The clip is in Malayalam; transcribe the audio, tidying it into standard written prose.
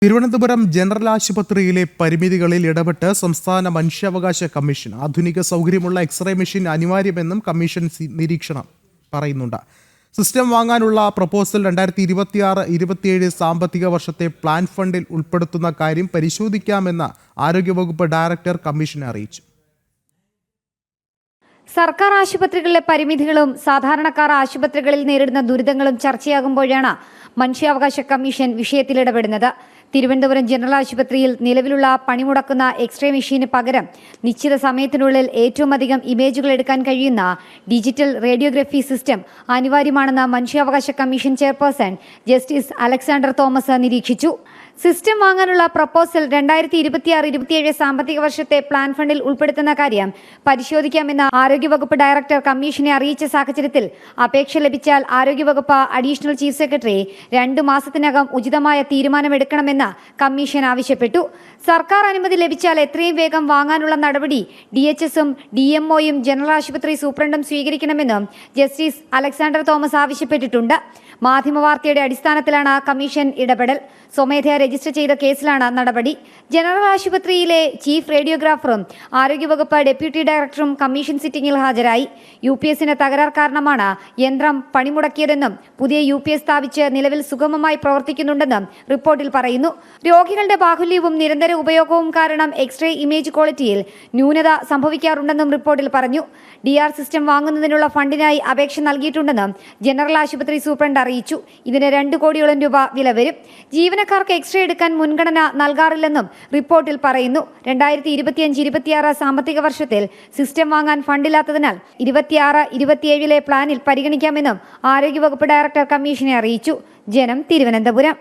തിരുവനന്തപുരം ജനറൽ ആശുപത്രിയിലെ പരിമിതികളിൽ ഇടപെട്ട് സംസ്ഥാന മനുഷ്യാവകാശ കമ്മീഷൻ ആധുനിക സൗകര്യമുള്ള എക്സ്റേ മെഷീൻ അനിവാര്യമെന്നും കമ്മീഷൻ നിരീക്ഷണം പറയുന്നുണ്ട്. സിസ്റ്റം വാങ്ങാനുള്ള പ്രപ്പോസൽ 2026-27 സാമ്പത്തിക വർഷത്തെ പ്ലാൻ ഫണ്ടിൽ ഉൾപ്പെടുത്തുന്ന കാര്യം പരിശോധിക്കാമെന്ന് ആരോഗ്യവകുപ്പ് ഡയറക്ടർ കമ്മീഷനെ അറിയിച്ചു. സർക്കാർ ആശുപത്രികളിലെ പരിമിതികളും സാധാരണക്കാർ ആശുപത്രികളിൽ നേരിടുന്ന ദുരിതങ്ങളും ചർച്ചയാകുമ്പോഴാണ് മനുഷ്യാവകാശ കമ്മീഷൻ വിഷയത്തിൽ ഇടപെടുന്നത്. തിരുവനന്തപുരം ജനറൽ ആശുപത്രിയിൽ നിലവിലുള്ള പണിമുടക്കുന്ന എക്സ്റേ മെഷീന് പകരം നിശ്ചിത സമയത്തിനുള്ളിൽ ഏറ്റവും അധികം ഇമേജുകൾ എടുക്കാൻ കഴിയുന്ന ഡിജിറ്റൽ റേഡിയോഗ്രഫി സിസ്റ്റം അനിവാര്യമാണെന്ന് മനുഷ്യാവകാശ commission chairperson justice Alexander Thomas നിരീക്ഷിച്ചു. സിസ്റ്റം വാങ്ങാനുള്ള പ്രപ്പോസൽ 2026-27 സാമ്പത്തിക വർഷത്തെ പ്ലാൻ ഫണ്ടിൽ ഉൾപ്പെടുത്തുന്ന കാര്യം പരിശോധിക്കാമെന്ന് ആരോഗ്യവകുപ്പ് ഡയറക്ടർ കമ്മീഷനെ അറിയിച്ച സാഹചര്യത്തിൽ അപേക്ഷ ലഭിച്ചാൽ ആരോഗ്യവകുപ്പ് അഡീഷണൽ ചീഫ് സെക്രട്ടറി 2 മാസത്തിനകം ഉചിതമായ തീരുമാനമെടുക്കണമെന്ന് കമ്മീഷൻ ആവശ്യപ്പെട്ടു. സർക്കാർ അനുമതി ലഭിച്ചാൽ എത്രയും വേഗം വാങ്ങാനുള്ള നടപടി DHSഉം DMOയും ജനറൽ ആശുപത്രി സൂപ്രണ്ടും സ്വീകരിക്കണമെന്നും ജസ്റ്റിസ് അലക്സാണ്ടർ തോമസ് ആവശ്യപ്പെട്ടിട്ടുണ്ട്. മാധ്യമവാർത്തയുടെ അടിസ്ഥാനത്തിലാണ് കമ്മീഷൻ ഇടപെടൽ. സ്വമേധയാ രജിസ്റ്റർ ചെയ്ത കേസിലാണ് നടപടി. ജനറൽ ആശുപത്രിയിലെ ചീഫ് റേഡിയോഗ്രാഫറും ആരോഗ്യവകുപ്പ് ഡെപ്യൂട്ടി ഡയറക്ടറും കമ്മീഷൻ സിറ്റിംഗിൽ ഹാജരായി. UPSന്റെ തകരാർ കാരണമാണ് യന്ത്രം പണിമുടക്കിയതെന്നും പുതിയ UPS സ്ഥാപിച്ച് നിലവിൽ സുഗമമായി പ്രവർത്തിക്കുന്നുണ്ടെന്നും റിപ്പോർട്ടിൽ പറയുന്നു. രോഗികളുടെ ബാഹുല്യവും നിരന്തര ഉപയോഗവും കാരണം എക്സ്റേ ഇമേജ് ക്വാളിറ്റിയിൽ ന്യൂനത സംഭവിക്കാറുണ്ടെന്നും റിപ്പോർട്ടിൽ പറഞ്ഞു. DR സിസ്റ്റം വാങ്ങുന്നതിനുള്ള ഫണ്ടിനായി അപേക്ഷ നൽകിയിട്ടുണ്ടെന്നും ജനറൽ ആശുപത്രി സൂപ്രണ്ട് അറിയിച്ചു. ഇതിന് 2 കോടിയോളം രൂപ വില വരും. ജീവനക്കാർക്ക് എക്സ്റേ എടുക്കാൻ മുൻഗണന നൽകാറില്ലെന്നും റിപ്പോർട്ടിൽ പറയുന്നു. 2025-26 സാമ്പത്തിക വർഷത്തിൽ സിസ്റ്റം വാങ്ങാൻ ഫണ്ടില്ലാത്തതിനാൽ 26-27 പ്ലാനിൽ പരിഗണിക്കാമെന്നും ആരോഗ്യവകുപ്പ് ഡയറക്ടർ കമ്മീഷനെ അറിയിച്ചു. ജനം, തിരുവനന്തപുരം.